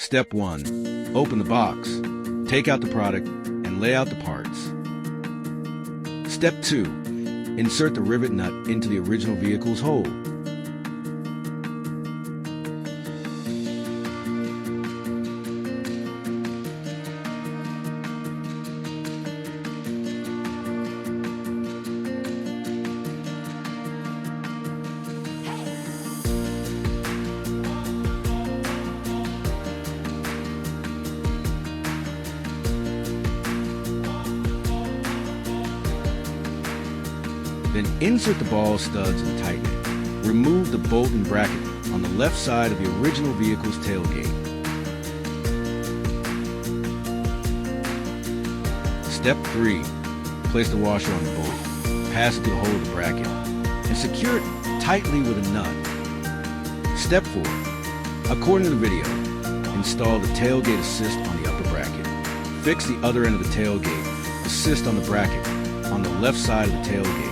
Step 1. Open the box. Take out the product and lay out the parts. Step 2. Insert the rivet nut into the original vehicle's hole. Then insert the ball studs and tighten it. Remove the bolt and bracket on the left side of the original vehicle's tailgate. Step 3. Place the washer on the bolt. Pass it through the hole of the bracket and secure it tightly with a nut. Step 4. According to the video, install the tailgate assist on the upper bracket. Fix the other end of the tailgate assist on the bracket on the left side of the tailgate.